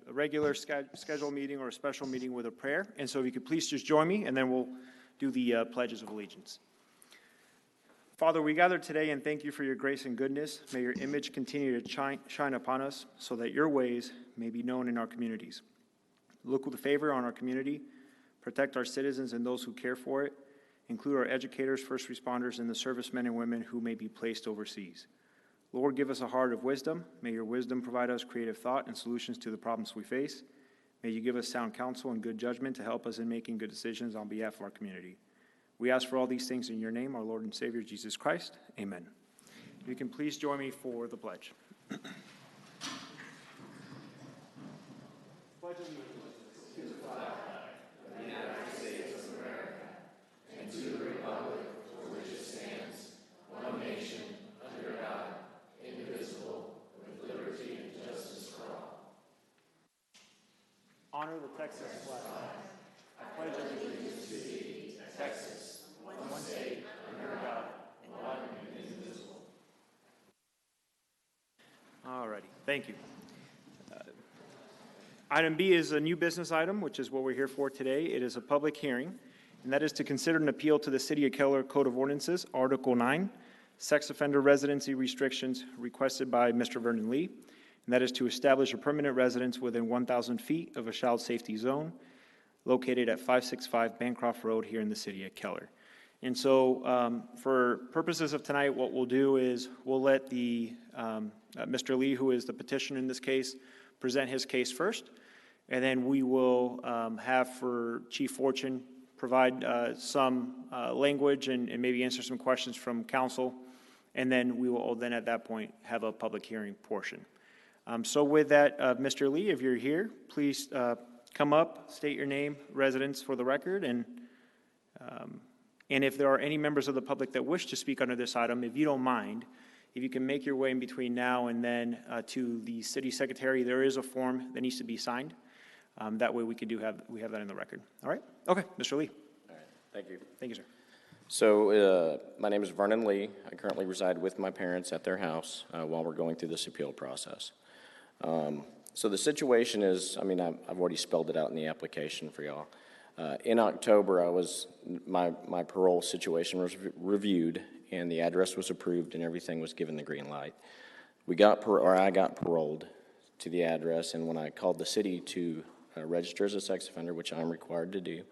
a regular scheduled meeting or a special meeting with a prayer. And so if you could please just join me, and then we'll do the pledges of allegiance. Father, we gather today and thank you for your grace and goodness. May your image continue to shine upon us so that your ways may be known in our communities. Look with favor on our community, protect our citizens and those who care for it, include our educators, first responders, and the servicemen and women who may be placed overseas. Lord, give us a heart of wisdom. May your wisdom provide us creative thought and solutions to the problems we face. May you give us sound counsel and good judgment to help us in making good decisions on behalf of our community. We ask for all these things in your name, our Lord and Savior, Jesus Christ. Amen. If you can please join me for the pledge. Pledge allegiance to the flag of the United States of America and to the republic for which it stands, one nation, under God, indivisible, with liberty and justice for all. Honor the Texas flag. I pledge allegiance to thee, Texas, one state, under God, one and indivisible. All righty, thank you. Item B is a new business item, which is what we're here for today. It is a public hearing, and that is to consider an appeal to the City of Keller Code of Ordinances, Article 9, sex offender residency restrictions requested by Mr. Vernon Lee, and that is to establish a permanent residence within 1,000 feet of a child safety zone located at 565 Bancroft Road here in the City of Keller. And so for purposes of tonight, what we'll do is we'll let the Mr. Lee, who is the petitioner in this case, present his case first, and then we will have for Chief Fortune provide some language and maybe answer some questions from council, and then we will then at that point have a public hearing portion. So with that, Mr. Lee, if you're here, please come up, state your name, residence for the record, and if there are any members of the public that wish to speak under this item, if you don't mind, if you can make your way in between now and then to the city secretary, there is a form that needs to be signed. That way we have that in the record. All right? Okay, Mr. Lee. All right, thank you. Thank you, sir. So my name is Vernon Lee. I currently reside with my parents at their house while we're going through this appeal process. So the situation is, I've already spelled it out in the application for y'all. In October, my parole situation was reviewed, and the address was approved, and everything was given the green light. I got paroled to the address, and when I called the city to register as a sex offender, which I'm required to do,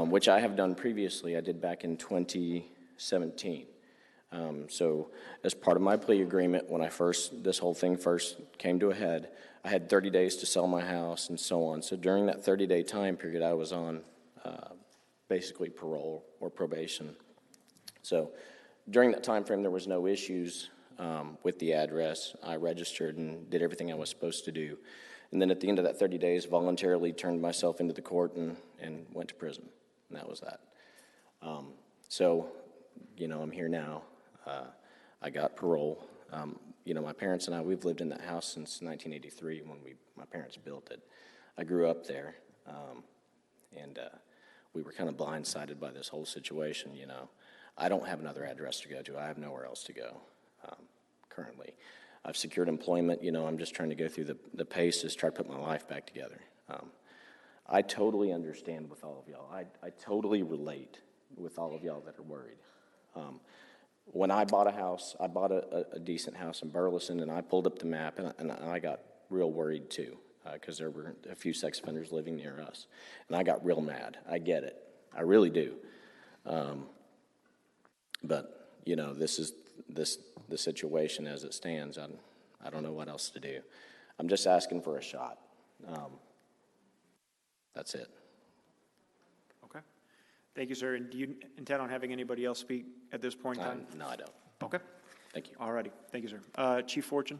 which I have done previously, I did back in 2017. So as part of my plea agreement, when this whole thing first came to a head, I had 30 days to sell my house and so on. So during that 30-day time period, I was on basically parole or probation. So during that time frame, there was no issues with the address. I registered and did everything I was supposed to do. And then at the end of that 30 days, voluntarily turned myself into the court and went to prison. And that was that. So, I'm here now. I got parole. My parents and I, we've lived in that house since 1983 when my parents built it. I grew up there, and we were kind of blindsided by this whole situation, I don't have another address to go to. I have nowhere else to go currently. I've secured employment. I'm just trying to go through the paces, try to put my life back together. I totally understand with all of y'all. I totally relate with all of y'all that are worried. When I bought a house, I bought a decent house in Burleson, and I pulled up the map, and I got real worried too, because there were a few sex offenders living near us. And I got real mad. I get it. I really do. But, this is the situation as it stands. I don't know what else to do. I'm just asking for a shot. That's it. Okay. Thank you, sir. And do you intend on having anybody else speak at this point in time? No, I don't. Okay. Thank you. All righty. Thank you, sir. Chief Fortune.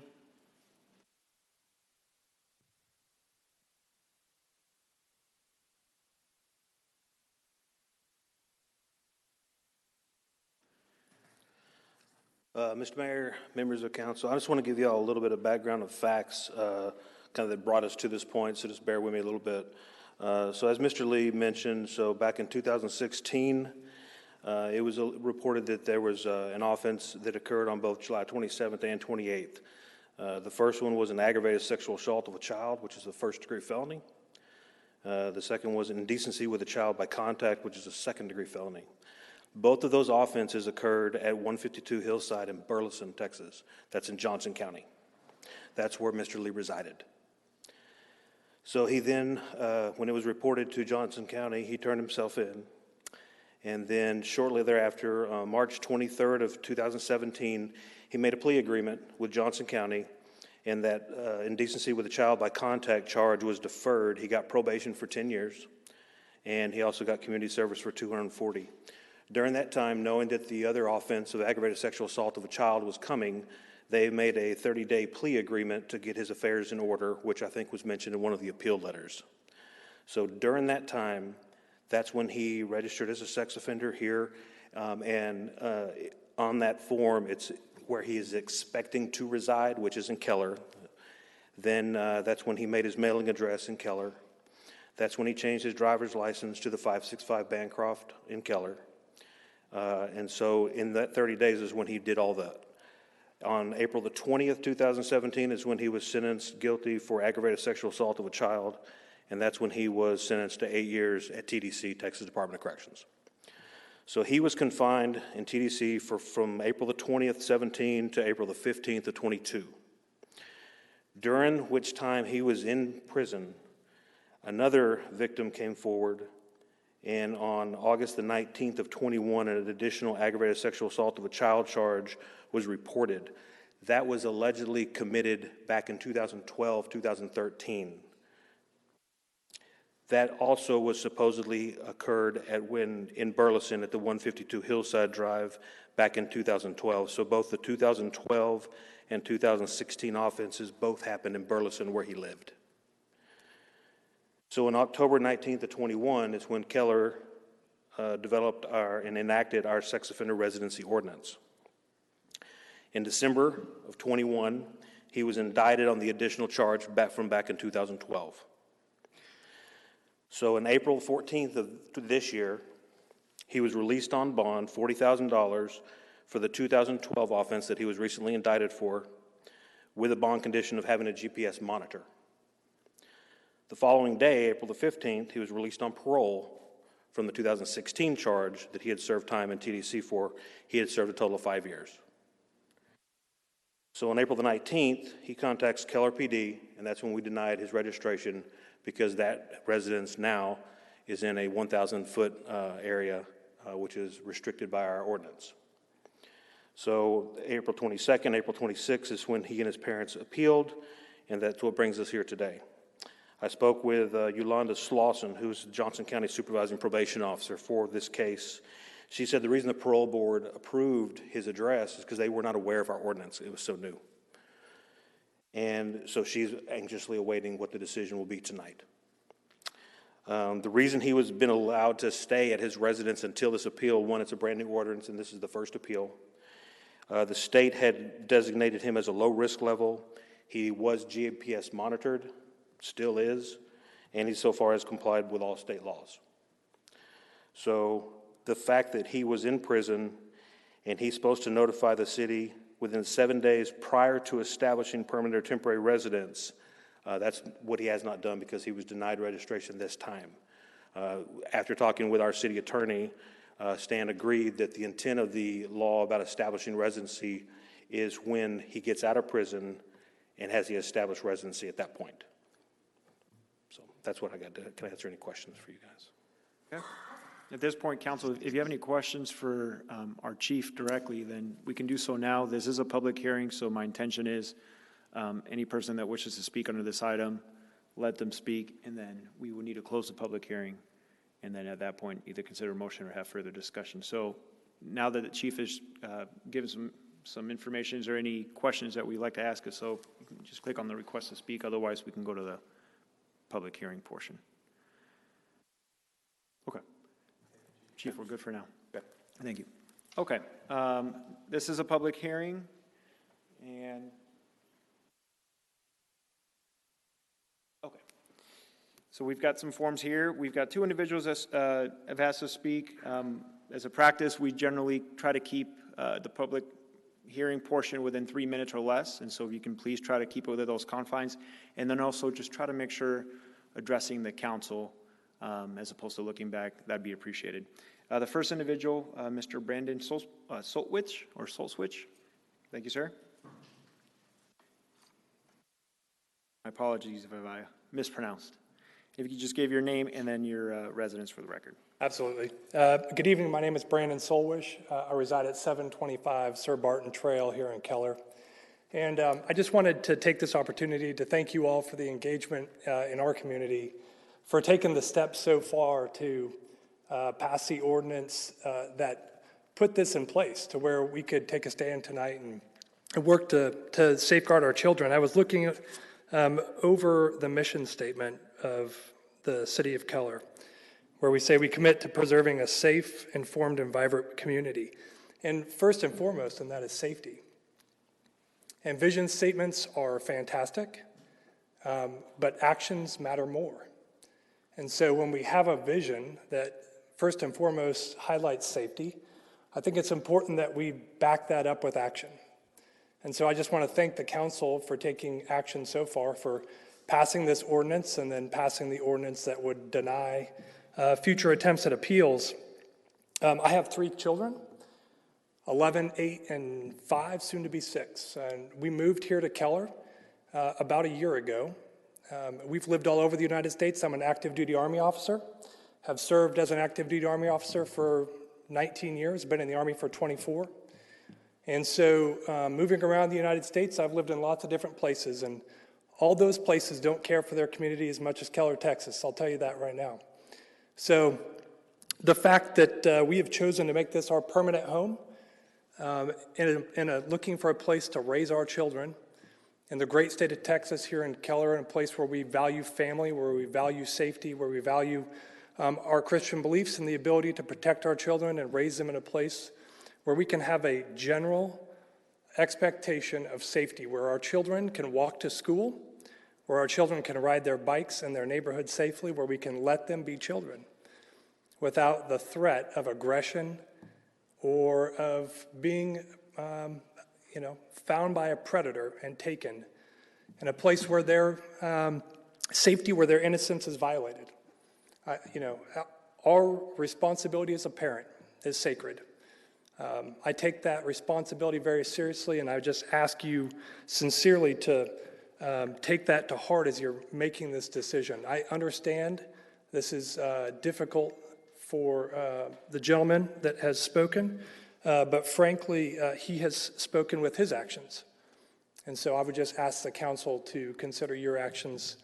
Mr. Mayor, members of council, I just want to give you all a little bit of background of facts kind of that brought us to this point, so just bear with me a little bit. So as Mr. Lee mentioned, so back in 2016, it was reported that there was an offense that occurred on both July 27th and 28th. The first one was an aggravated sexual assault of a child, which is a first-degree felony. The second was indecency with a child by contact, which is a second-degree felony. Both of those offenses occurred at 152 Hillside in Burleson, Texas. That's in Johnson County. That's where Mr. Lee resided. So he then, when it was reported to Johnson County, he turned himself in. And then shortly thereafter, March 23rd of 2017, he made a plea agreement with Johnson County, and that indecency with a child by contact charge was deferred. He got probation for 10 years, and he also got community service for 240. During that time, knowing that the other offense of aggravated sexual assault of a child was coming, they made a 30-day plea agreement to get his affairs in order, which I think was mentioned in one of the appeal letters. So during that time, that's when he registered as a sex offender here, and on that form, it's where he is expecting to reside, which is in Keller. Then that's when he made his mailing address in Keller. That's when he changed his driver's license to the 565 Bancroft in Keller. And so in that 30 days is when he did all that. On April the 20th, 2017 is when he was sentenced guilty for aggravated sexual assault of a child, and that's when he was sentenced to 8 years at TDC, Texas Department of Corrections. So he was confined in TDC from April the 20th, 17 to April the 15th of 22. During which time he was in prison, another victim came forward, and on August the 19th of 21, an additional aggravated sexual assault of a child charge was reported. That was allegedly committed back in 2012, 2013. That also was supposedly occurred in Burleson at the 152 Hillside Drive back in 2012. So both the 2012 and 2016 offenses both happened in Burleson where he lived. So on October 19th of 21 is when Keller developed and enacted our sex offender residency ordinance. In December of 21, he was indicted on the additional charge from back in 2012. So on April 14th of this year, he was released on bond, $40,000 for the 2012 offense that he was recently indicted for, with a bond condition of having a GPS monitor. The following day, April the 15th, he was released on parole from the 2016 charge that he had served time in TDC for. He had served a total of 5 years. So on April the 19th, he contacts Keller PD, and that's when we denied his registration because that residence now is in a 1,000-foot area, which is restricted by our ordinance. So April 22nd, April 26th is when he and his parents appealed, and that's what brings us here today. I spoke with Yolanda Slauson, who's the Johnson County Supervising Probation Officer for this case. She said the reason the parole board approved his address is because they were not aware of our ordinance. It was so new. And so she's anxiously awaiting what the decision will be tonight. The reason he was been allowed to stay at his residence until this appeal, one, it's a brand new ordinance, and this is the first appeal. The state had designated him as a low risk level. He was GPS monitored, still is, and he so far has complied with all state laws. So the fact that he was in prison and he's supposed to notify the city within 7 days prior to establishing permanent or temporary residence, that's what he has not done because he was denied registration this time. After talking with our city attorney, Stan agreed that the intent of the law about establishing residency is when he gets out of prison and has the established residency at that point. So that's what I got to. Can I answer any questions for you guys? Okay. At this point, council, if you have any questions for our chief directly, then we can do so now. This is a public hearing, so my intention is any person that wishes to speak under this item, let them speak, and then we will need to close the public hearing, and then at that point, either consider a motion or have further discussion. So now that the chief has given some information, is there any questions that we'd like to ask us? So you can just click on the request to speak. Otherwise, we can go to the public hearing portion. Okay. Chief, we're good for now. Okay. Thank you. Okay. This is a public hearing, and okay. So we've got some forms here. We've got two individuals that have asked to speak. As a practice, we generally try to keep the public hearing portion within 3 minutes or less, and so if you can please try to keep it within those confines, and then also just try to make sure addressing the council as opposed to looking back, that'd be appreciated. The first individual, Mr. Brandon Solswich. Thank you, sir. My apologies if I mispronounced. If you could just give your name and then your residence for the record. Absolutely. Good evening. My name is Brandon Solwish. I reside at 725 Sir Barton Trail here in Keller. And I just wanted to take this opportunity to thank you all for the engagement in our community, for taking the steps so far to pass the ordinance that put this in place to where we could take a stand tonight and work to safeguard our children. I was looking over the mission statement of the city of Keller, where we say we commit to preserving a safe, informed, and vibrant community. And first and foremost, and that is safety. And vision statements are fantastic, but actions matter more. And so when we have a vision that first and foremost highlights safety, I think it's important that we back that up with action. And so I just want to thank the council for taking action so far, for passing this ordinance and then passing the ordinance that would deny future attempts at appeals. I have 3 children, 11, 8, and 5, soon to be 6. And we moved here to Keller about a year ago. We've lived all over the United States. I'm an active duty Army officer, have served as an active duty Army officer for 19 years, been in the Army for 24. And so moving around the United States, I've lived in lots of different places, and all those places don't care for their community as much as Keller, Texas. I'll tell you that right now. So the fact that we have chosen to make this our permanent home and looking for a place to raise our children in the great state of Texas here in Keller, in a place where we value family, where we value safety, where we value our Christian beliefs and the ability to protect our children and raise them in a place where we can have a general expectation of safety, where our children can walk to school, where our children can ride their bikes in their neighborhood safely, where we can let them be children without the threat of aggression or of being, found by a predator and taken, in a place where their safety, where their innocence is violated. Our responsibility as a parent is sacred. I take that responsibility very seriously, and I just ask you sincerely to take that to heart as you're making this decision. I understand this is difficult for the gentleman that has spoken, but frankly, he has spoken with his actions. And so I would just ask the council to consider your actions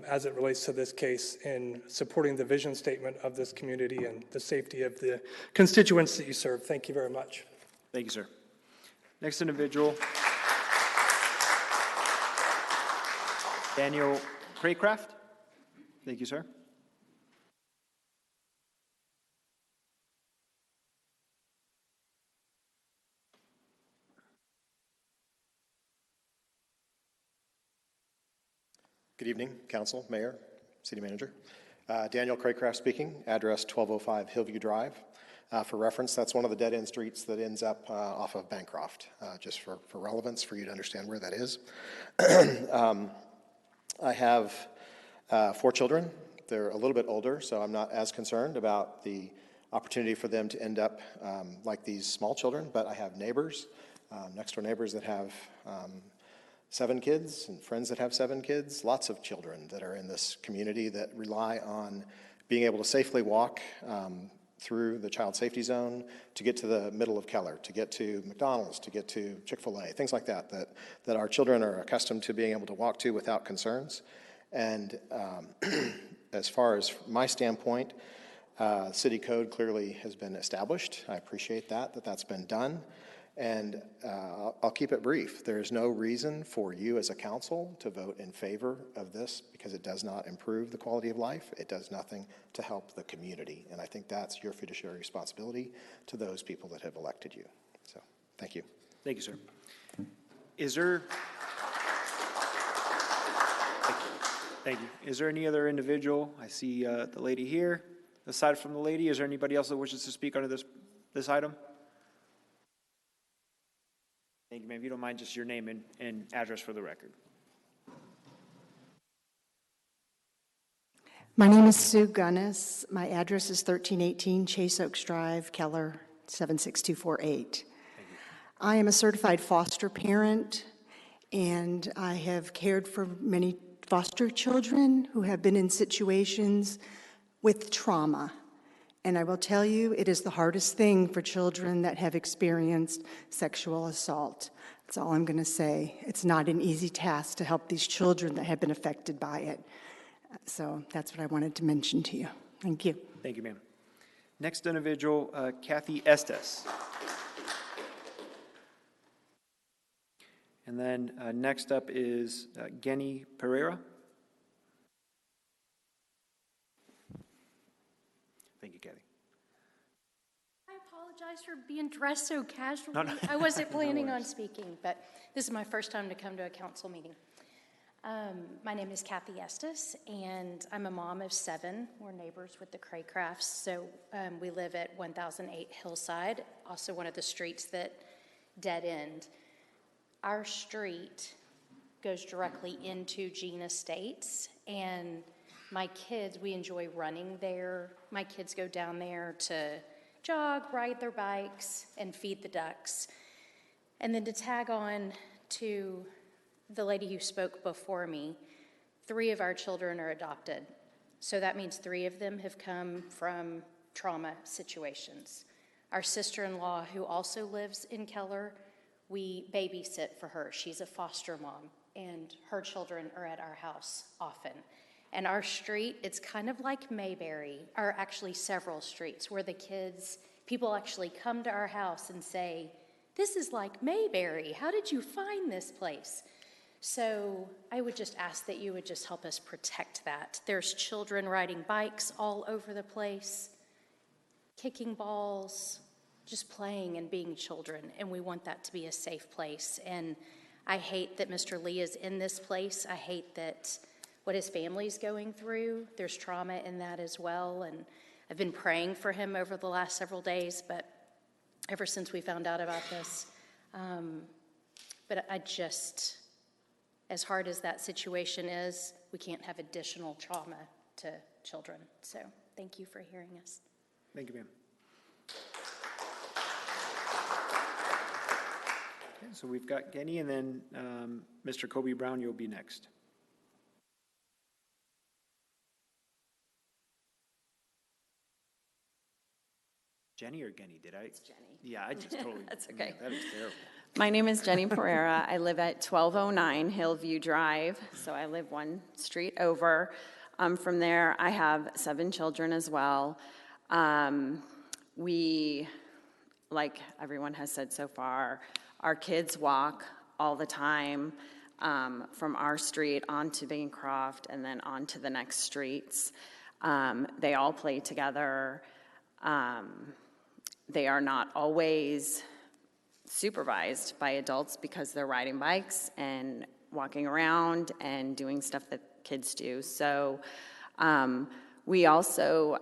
as it relates to this case in supporting the vision statement of this community and the safety of the constituents that you serve. Thank you very much. Thank you, sir. Next individual, Daniel Craycraft. Thank you, sir. Good evening, Council, Mayor, City Manager. Daniel Craycraft speaking, address 1205 Hillview Drive. For reference, that's one of the dead-end streets that ends up off of Bancroft, just for relevance, for you to understand where that is. I have 4 children. They're a little bit older, so I'm not as concerned about the opportunity for them to end up like these small children, but I have neighbors, next-door neighbors that have 7 kids and friends that have 7 kids, lots of children that are in this community that rely on being able to safely walk through the child safety zone to get to the middle of Keller, to get to McDonald's, to get to Chick-fil-A, things like that our children are accustomed to being able to walk to without concerns. And as far as my standpoint, city code clearly has been established. I appreciate that's been done. And I'll keep it brief. There is no reason for you as a council to vote in favor of this because it does not improve the quality of life. It does nothing to help the community. And I think that's your fiduciary responsibility to those people that have elected you. So, thank you. Thank you, sir. Is there... Thank you. Is there any other individual? I see the lady here. Aside from the lady, is there anybody else that wishes to speak under this item? Thank you, ma'am. If you don't mind, just your name and address for the record. My name is Sue Gunnis. My address is 1318 Chase Oaks Drive, Keller, 76248. I am a certified foster parent, and I have cared for many foster children who have been in situations with trauma. And I will tell you, it is the hardest thing for children that have experienced sexual assault. That's all I'm going to say. It's not an easy task to help these children that have been affected by it. So that's what I wanted to mention to you. Thank you. Thank you, ma'am. Next individual, Kathy Estes. And then next up is Genny Pereira. Thank you, Kathy. I apologize for being dressed so casually. No. I wasn't planning No on worries. speaking, but this is my first time to come to a council meeting. My name is Kathy Estes, and I'm a mom of 7. We're neighbors with the Craycrafts, so we live at 1008 Hillside, also one of the streets that dead end. Our street goes directly into Gene Estates, and my kids, we enjoy running there. My kids go down there to jog, ride their bikes, and feed the ducks. And then to tag on to the lady who spoke before me, 3 of our children are adopted. So that means 3 of them have come from trauma situations. Our sister-in-law, who also lives in Keller, we babysit for her. She's a foster mom, and her children are at our house often. And our street, it's kind of like Mayberry, or actually several streets, where people actually come to our house and say, "This is like Mayberry. How did you find this place?" So I would just ask that you would just help us protect that. There's children riding bikes all over the place, kicking balls, just playing and being children, and we want that to be a safe place. And I hate that Mr. Lee is in this place. I hate that what his family's going through. There's trauma in that as well, and I've been praying for him over the last several days, but ever since we found out about this. But I just, as hard as that situation is, we can't have additional trauma to children. So thank you for hearing us. Thank you, ma'am. Okay, so we've got Genny, and then Mr. Kobe Brown, you'll be next. Jenny or Genny? It's Jenny. Yeah, I just totally. That's okay. That is terrible. My name is Jenny Pereira. I live at 1209 Hillview Drive, so I live one street over. From there, I have 7 children as well. We, like everyone has said so far, our kids walk all the time from our street onto Bancroft and then onto the next streets. They all play together. They are not always supervised by adults because they're riding bikes and walking around and doing stuff that kids do. So we also,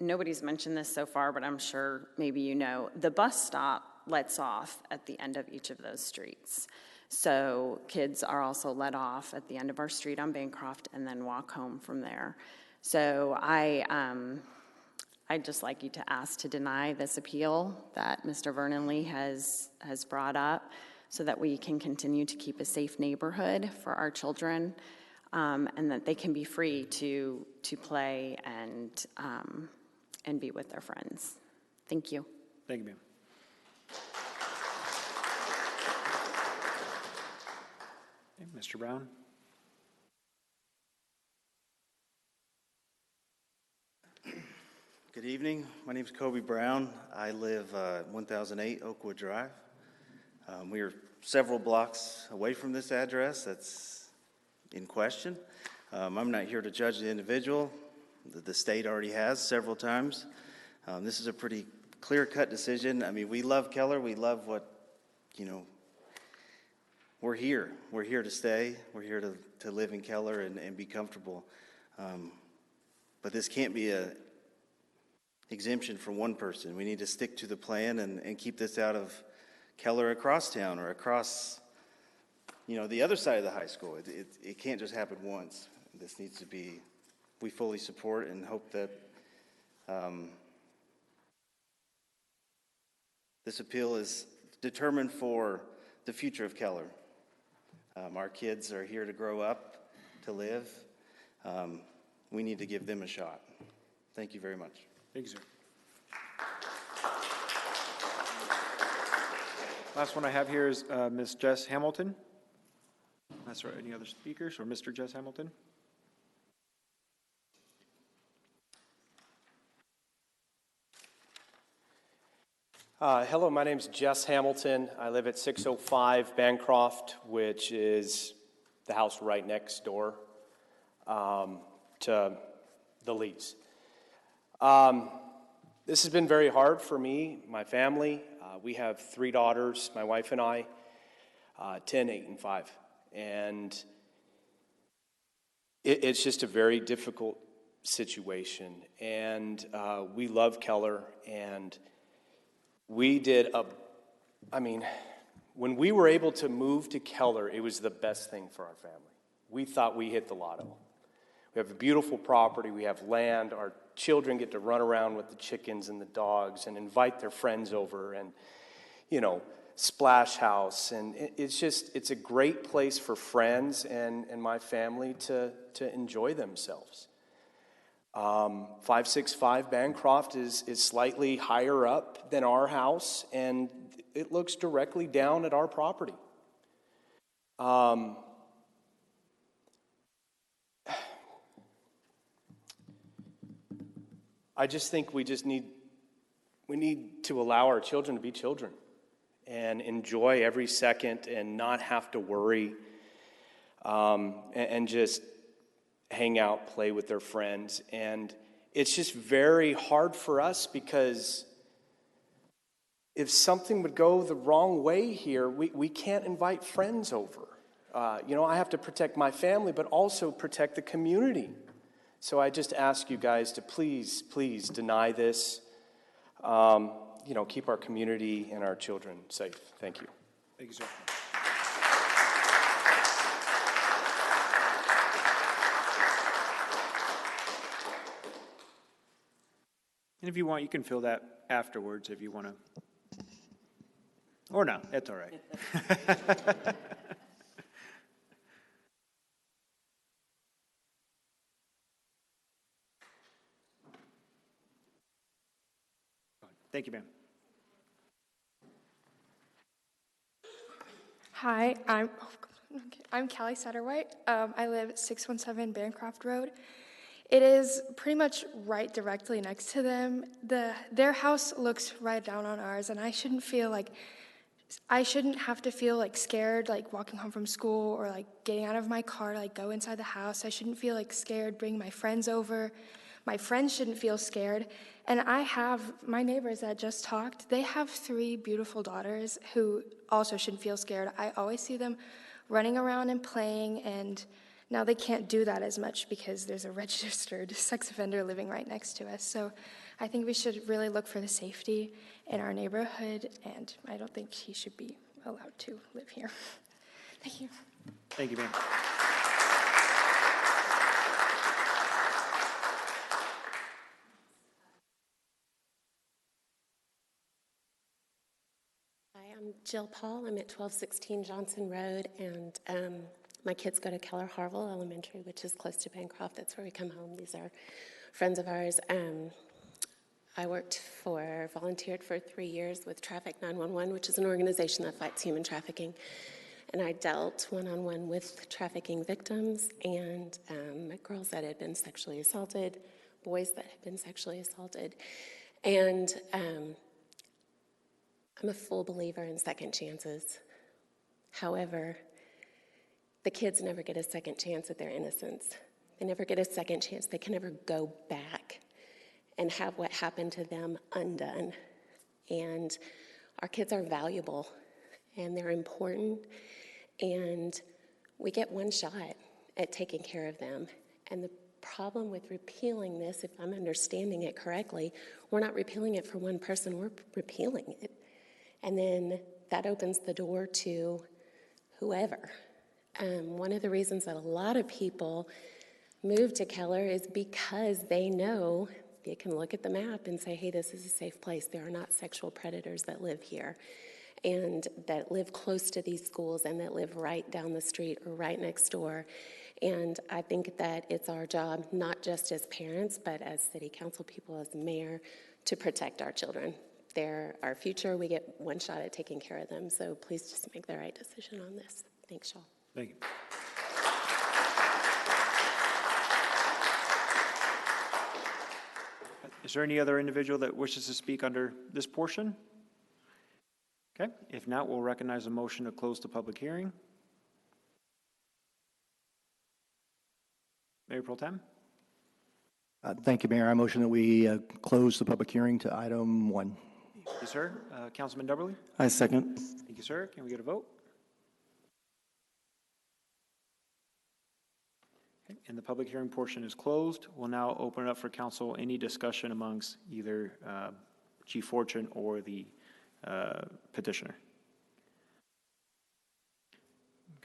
nobody's mentioned this so far, but I'm sure maybe you know, the bus stop lets off at the end of each of those streets. So kids are also let off at the end of our street on Bancroft and then walk home from there. So I'd just like you to ask to deny this appeal that Mr. Vernon Lee has brought up so that we can continue to keep a safe neighborhood for our children and that they can be free to play and be with their friends. Thank you. Thank you, ma'am. Okay, Mr. Brown? Good evening. My name is Kobe Brown. I live 1008 Oakwood Drive. We are several blocks away from this address that's in question. I'm not here to judge the individual. The state already has several times. This is a pretty clear-cut decision. I mean, we love Keller. We love what, we're here. We're here to stay. We're here to live in Keller and be comfortable. But this can't be a exemption for one person. We need to stick to the plan and keep this out of Keller across town or across, the other side of the high school. It can't just happen once. This needs to be, we fully support and hope that this appeal is determined for the future of Keller. Our kids are here to grow up, to live. We need to give them a shot. Thank you very much. Thank you, sir. Last one I have here is Ms. Jess Hamilton. That's right. Any other speakers or Mr. Jess Hamilton? Hello, my name's Jess Hamilton. I live at 605 Bancroft, which is the house right next door to the Lees. This has been very hard for me, my family. We have 3 daughters, my wife and I, 10, 8, and 5. And it's just a very difficult situation. And we love Keller, and we did when we were able to move to Keller, it was the best thing for our family. We thought we hit the lotto. We have a beautiful property, we have land, our children get to run around with the chickens and the dogs and invite their friends over and, splash house. And it's a great place for friends and my family to enjoy themselves. 565 Bancroft is slightly higher up than our house, and it looks directly down at our property. I just think we need to allow our children to be children and enjoy every second and not have to worry, and just hang out, play with their friends. And it's just very hard for us because if something would go the wrong way here, we can't invite friends over. I have to protect my family, but also protect the community. So I just ask you guys to please deny this. Keep our community and our children safe. Thank you. Thank you, sir. And if you want, you can fill that afterwards if you want to. Or not, that's all right. Thank you, ma'am. Hi, I'm Callie Satterwhite. I live at 617 Bancroft Road. It is pretty much right directly next to them. Their house looks right down on ours, and I shouldn't have to feel like scared, like walking home from school or like getting out of my car to like go inside the house. I shouldn't feel like scared bringing my friends over. My friends shouldn't feel scared. And my neighbors that just talked, they have 3 beautiful daughters who also shouldn't feel scared. I always see them running around and playing, and now they can't do that as much because there's a registered sex offender living right next to us. So I think we should really look for the safety in our neighborhood, and I don't think he should be allowed to live here. Thank you. Thank you, ma'am. Hi, I'm Jill Paul. I'm at 1216 Johnson Road, and my kids go to Keller Harville Elementary, which is close to Bancroft. That's where we come home. These are friends of ours. I volunteered for 3 years with Traffic 911, which is an organization that fights human trafficking. And I dealt one-on-one with trafficking victims and girls that had been sexually assaulted, boys that had been sexually assaulted. And I'm a full believer in second chances. However, the kids never get a second chance at their innocence. They never get a second chance. They can never go back and have what happened to them undone. And our kids are valuable, and they're important, and we get one shot at taking care of them. And the problem with repealing this, if I'm understanding it correctly, we're not repealing it for one person, we're repealing it. And then that opens the door to whoever. One of the reasons that a lot of people move to Keller is because they know they can look at the map and say, hey, this is a safe place. There are not sexual predators that live here and that live close to these schools and that live right down the street or right next door. And I think that it's our job, not just as parents, but as city council people, as mayor, to protect our children. They're our future. We get one shot at taking care of them. So please just make the right decision on this. Thanks, y'all. Thank you. Is there any other individual that wishes to speak under this portion? Okay, if not, we'll recognize a motion to close the public hearing. Mayor Pro Tem? Thank you, Mayor. I motion that we close the public hearing to item 1. Thank you, sir. Councilman Dubberly? I second. Thank you, sir. Can we get a vote? Okay, and the public hearing portion is closed. We'll now open it up for council. Any discussion amongst either Chief Fortune or the petitioner?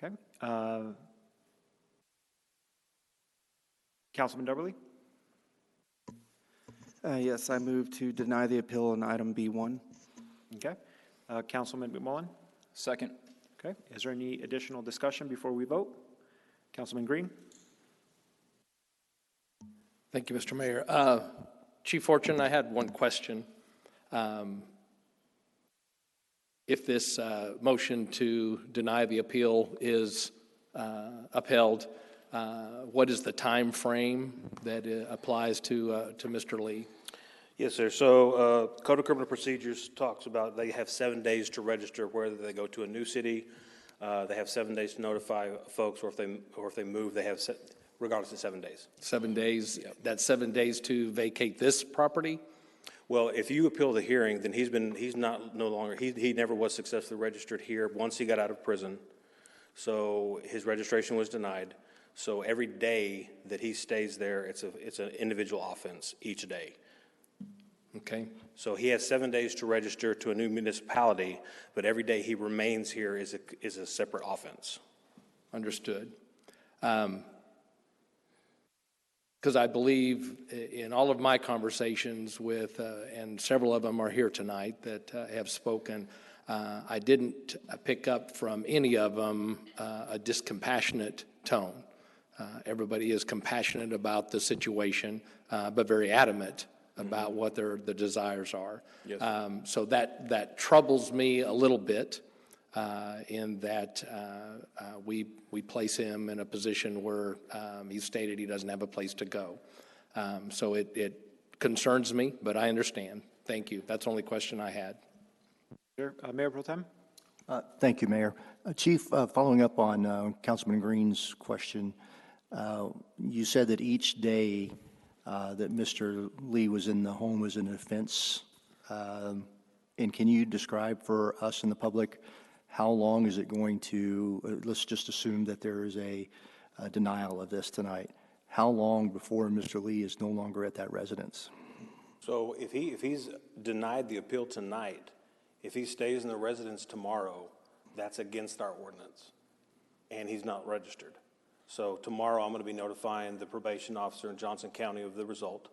Okay. Councilman Dubberly? Yes, I move to deny the appeal on item B1. Okay. Councilman McMullen? Second. Okay. Is there any additional discussion before we vote? Councilman Green? Thank you, Mr. Mayor. Chief Fortune, I had one question. If this motion to deny the appeal is upheld, what is the time frame that applies to Mr. Lee? Yes, sir. So Code of Criminal Procedures talks about they have 7 days to register whether they go to a new city. They have 7 days to notify folks, or if they move, they have regardless of 7 days. 7 days. Yep. That's 7 days to vacate this property. Well, if you appeal the hearing, then he never was successfully registered here once he got out of prison. So his registration was denied. So every day that he stays there, it's an individual offense each day. Okay. So he has 7 days to register to a new municipality, but every day he remains here is a separate offense. Understood. Because I believe in all of my conversations with, and several of them are here tonight that have spoken, I didn't pick up from any of them a discompassionate tone. Everybody is compassionate about the situation, but very adamant about what the desires are. Yes. So that troubles me a little bit in that we place him in a position where he's stated he doesn't have a place to go. So it concerns me, but I understand. Thank you. That's the only question I had. Sure. Mayor Pro Tem? Thank you, Mayor. Chief, following up on Councilman Green's question, you said that each day that Mr. Lee was in the home was an offense. And can you describe for us and the public how long is it going to, let's just assume that there is a denial of this tonight. How long before Mr. Lee is no longer at that residence? So if he's denied the appeal tonight, if he stays in the residence tomorrow, that's against our ordinance, and he's not registered. So tomorrow I'm going to be notifying the probation officer in Johnson County of the result,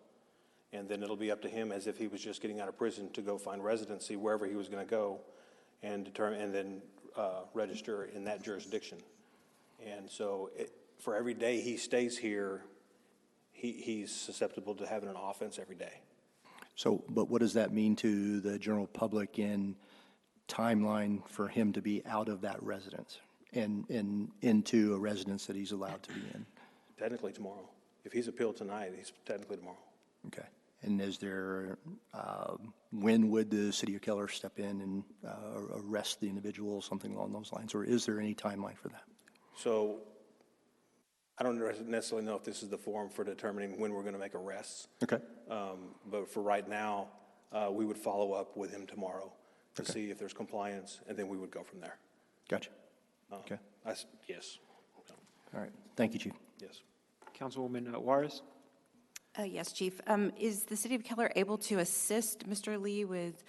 and then it'll be up to him as if he was just getting out of prison to go find residency wherever he was going to go, and determine and then register in that jurisdiction. And so for every day he stays here, he's susceptible to having an offense every day. So, but what does that mean to the general public in timeline for him to be out of that residence and into a residence that he's allowed to be in? Technically tomorrow. If he's appealed tonight, he's technically tomorrow. Okay. And is there, when would the city of Keller step in and arrest the individual, something along those lines? Or is there any timeline for that? So I don't necessarily know if this is the forum for determining when we're going to make arrests. Okay. But for right now, we would follow up with him tomorrow to see if there's compliance, and then we would go from there. Gotcha. Okay. Yes. All right. Thank you, Chief. Yes. Councilwoman Juarez? Yes, Chief. Is the City of Keller able to assist Mr. Lee with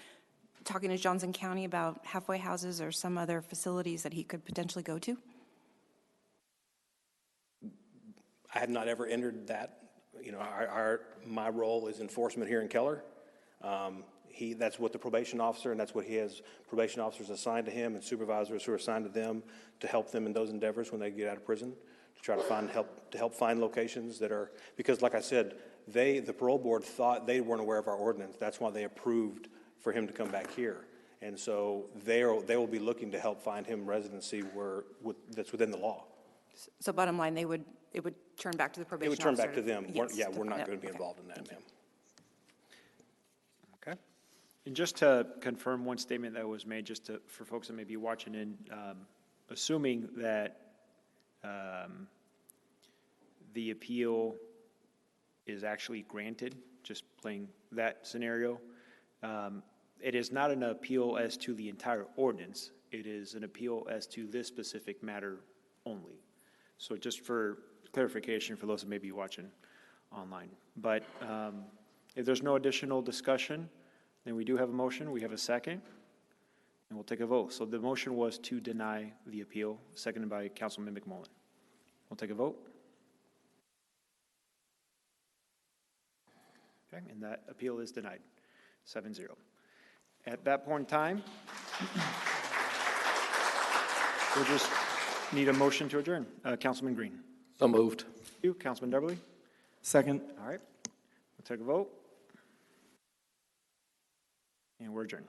talking to Johnson County about halfway houses or some other facilities that he could potentially go to? I have not ever entered that. You know, my role is enforcement here in Keller. That's what the probation officer, and that's what he has probation officers assigned to him and supervisors who are assigned to them to help them in those endeavors when they get out of prison, to try to help find locations that are, because like I said, the parole board thought they weren't aware of our ordinance. That's why they approved for him to come back here. And so they will be looking to help find him residency that's within the law. So bottom line, it would turn back to the probation officer? It would turn back to them. Yes, We're not yep, going to be okay. involved in that, ma'am. Okay. And just to confirm one statement that was made, for folks that may be watching in, assuming that the appeal is actually granted, just playing that scenario, it is not an appeal as to the entire ordinance. It is an appeal as to this specific matter only. So just for clarification for those that may be watching online. But if there's no additional discussion, then we do have a motion. We have a second, and we'll take a vote. So the motion was to deny the appeal, seconded by Councilman McMullen. We'll take a vote. Okay, and that appeal is denied, 7-0. At that point in time, we'll just need a motion to adjourn. Councilman Green. So moved. Thank you. Councilman Beverly. Second. All right. We'll take a vote. And we're adjourned.